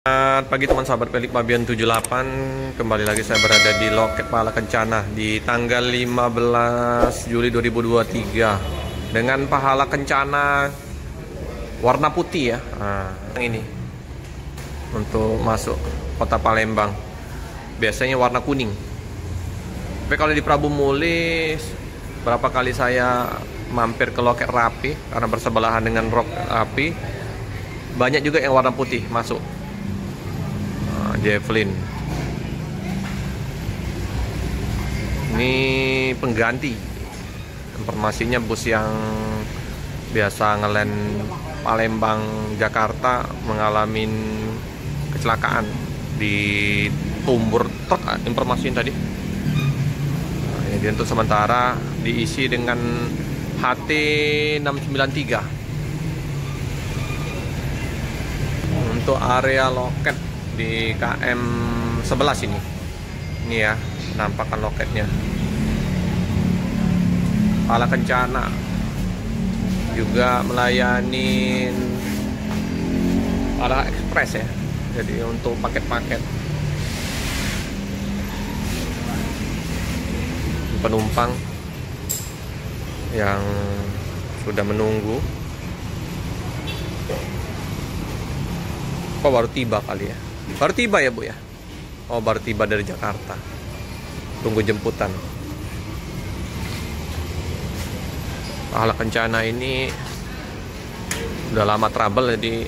Selamat pagi teman sahabat Pelik Pabian 78. Kembali lagi saya berada di Loket Pahala Kencana di tanggal 15 Juli 2023 dengan pahala kencana warna putih ya. Nah, ini untuk masuk kota Palembang biasanya warna kuning. Tapi kalau di Prabu Muli berapa kali saya mampir ke Loket Rapi karena bersebelahan dengan Rok Rapi, banyak juga yang warna putih masuk. Javelin ini pengganti, informasinya bus yang biasa ngelen Palembang Jakarta mengalami kecelakaan di tumbur truk, informasi tadi. Nah, ini untuk sementara diisi dengan HT 693 untuk area loket di KM 11 ini ya, penampakan loketnya. Pahala Kencana juga melayani Pahala Express ya, jadi untuk paket-paket penumpang yang sudah menunggu. Kok baru tiba kali ya? Baru tiba ya Bu ya? Oh, baru tiba dari Jakarta. Tunggu jemputan. Pahala Kencana ini udah lama trouble, jadi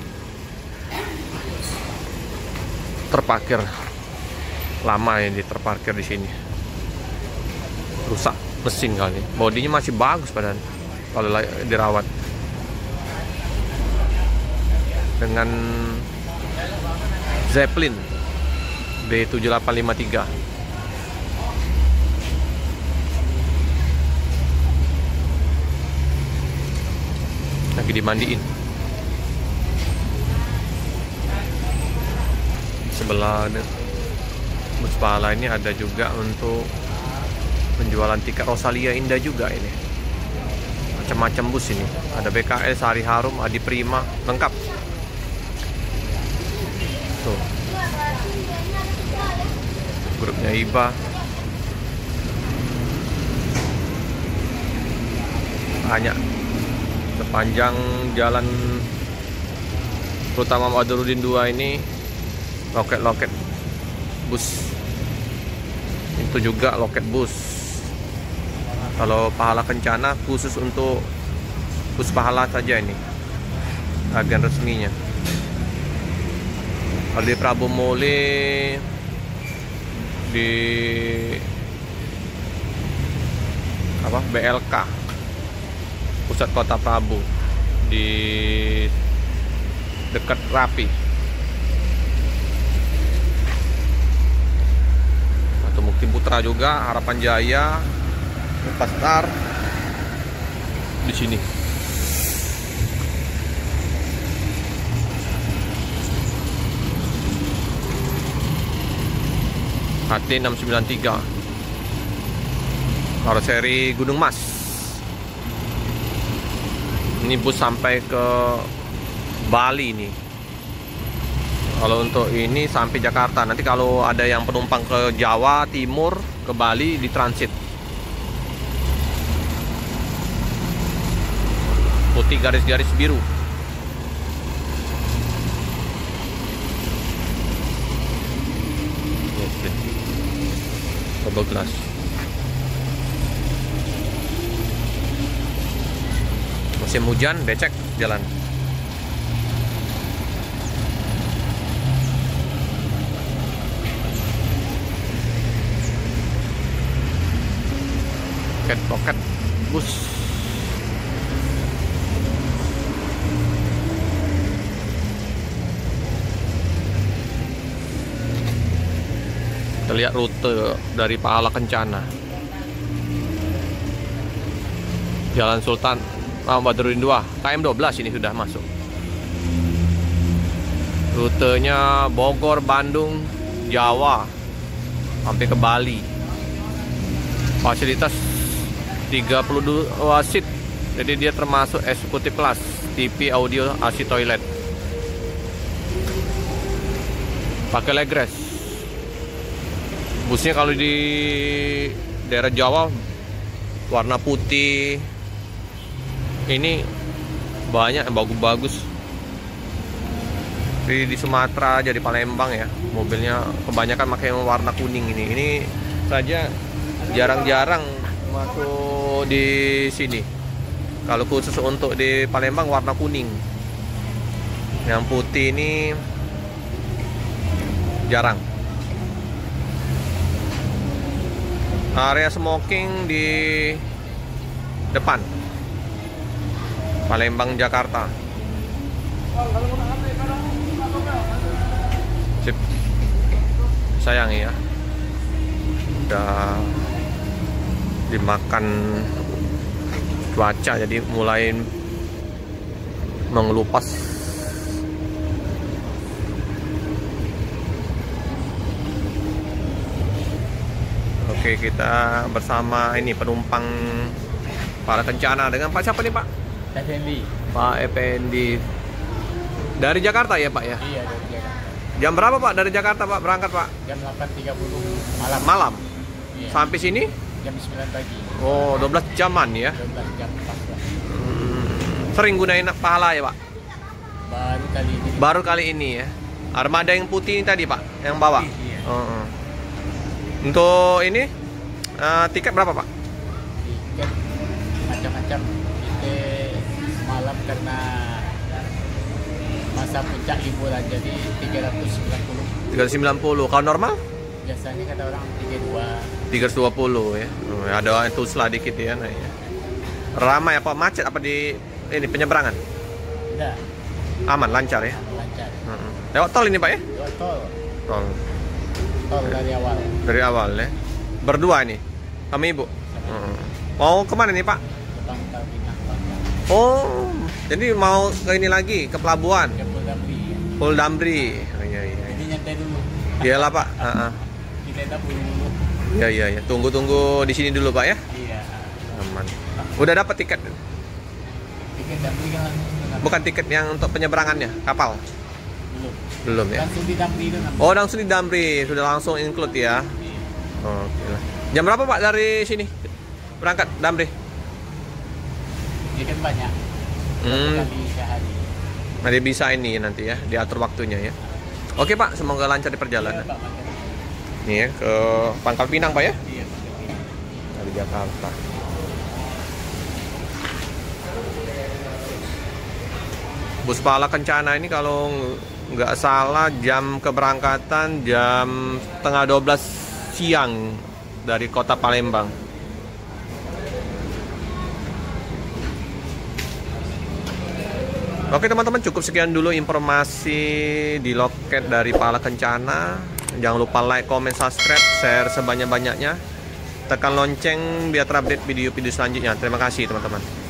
terparkir lama ya, terparkir di sini. Rusak mesin kali. Bodinya masih bagus padahal kalau dirawat. Dengan Zeppelin B7853 lagi dimandiin. Sebelah bus pahala ini ada juga untuk penjualan tiket Rosalia Indah juga ini. Macam-macam bus ini. Ada BKL, Sari Harum, Adi Prima, lengkap. Tuh. Grupnya IBA. Banyak. Sepanjang jalan terutama Madurudin 2 ini loket-loket bus. Itu juga loket bus. Kalau Pahala Kencana khusus untuk bus pahala saja ini, agen resminya. Kalau di Prabu Muli di BLK Pusat Kota Prabu di dekat Rapi, atau Mukti Putra juga, Harapan Jaya, Pastar di sini. HT 693 karoseri Gunung Mas. Ini bus sampai ke Bali nih. Kalau untuk ini sampai Jakarta. Nanti kalau ada yang penumpang ke Jawa Timur, ke Bali, ditransit. Putih garis-garis biru. Double glass. Musim hujan, becek jalan. Loket bus. Kita lihat rute dari Pahala Kencana. Jalan Sultan Badruddin 2, KM 12 ini sudah masuk. Rutenya Bogor, Bandung, Jawa, sampai ke Bali. Fasilitas 32 seat. Jadi dia termasuk eksekutif kelas, TV, audio, AC, toilet. pakai legres. Busnya kalau di daerah Jawa warna putih, ini banyak yang bagus-bagus. Di Sumatera, jadi Palembang ya, mobilnya kebanyakan pakai warna kuning ini. Ini saja jarang-jarang masuk di sini. Kalau khusus untuk di Palembang warna kuning. Yang putih ini jarang. Area smoking di depan Palembang, Jakarta. Sip. Sayang ya, udah dimakan cuaca jadi mulai mengelupas. Oke, kita bersama ini penumpang Pala Kencana dengan Pak siapa nih Pak? Effendi. Pak Effendi. Dari Jakarta ya Pak ya? Iya, dari Jakarta. Jam berapa Pak dari Jakarta Pak berangkat Pak? Jam 8.30 malam. Malam? Iya. Sampai sini? Jam 9 pagi. Oh, 12 jaman ya? 12 jam pas lah. Sering gunain pahala ya Pak? Baru kali ini. Baru kali ini ya? Armada yang putih ini tadi Pak? Yang bawa? Iya. Untuk ini, tiket berapa Pak? Tiket macam-macam. Kita semalam karena masa puncak liburan jadi 390. 390. Kalau normal? Biasanya kata orang 32. 320 ya. Ada itu selah dikit ya naiknya. Ramai apa macet apa di ini penyeberangan? Enggak, Aman, lancar ya. lancar. Lewat tol ini Pak ya? Lewat tol. Tol. Tol dari awal. Dari awal ya. Berdua ini. Sama Ibu. Mau kemana nih Pak? Jepang Pinang Bangka. Oh, jadi mau ke ini lagi ke pelabuhan. Ke Damri. Pol Damri. Oh, iya iya. Jadi nyantai dulu. Iyalah Pak. Kita tabung dulu. Iya iya iya. Tunggu di sini dulu Pak ya. Iya. Aman. Udah dapat tiket? Tiket Damri kan Bukan tiket yang untuk penyeberangannya kapal? belum. Belum ya. Langsung di Damri itu namanya. Oh, langsung di Damri, sudah langsung include ya. Iya. Oke lah. Jam berapa Pak dari sini berangkat Damri? Tiket banyak. Kali sehari. Nanti bisa ini nanti ya diatur waktunya ya. Oke Pak, semoga lancar di perjalanan. Iya, Pak, Pak. Nih ya ke Pangkal Pinang Pak ya. Iya, Pak. Dari Jakarta. Bus Pala Kencana ini kalau nggak salah jam keberangkatan jam setengah 12 siang dari kota Palembang. Oke teman-teman, cukup sekian dulu informasi di loket dari Pala Kencana. Jangan lupa like, comment, subscribe, share sebanyak-banyaknya. Tekan lonceng biar terupdate video-video selanjutnya. Terima kasih teman-teman.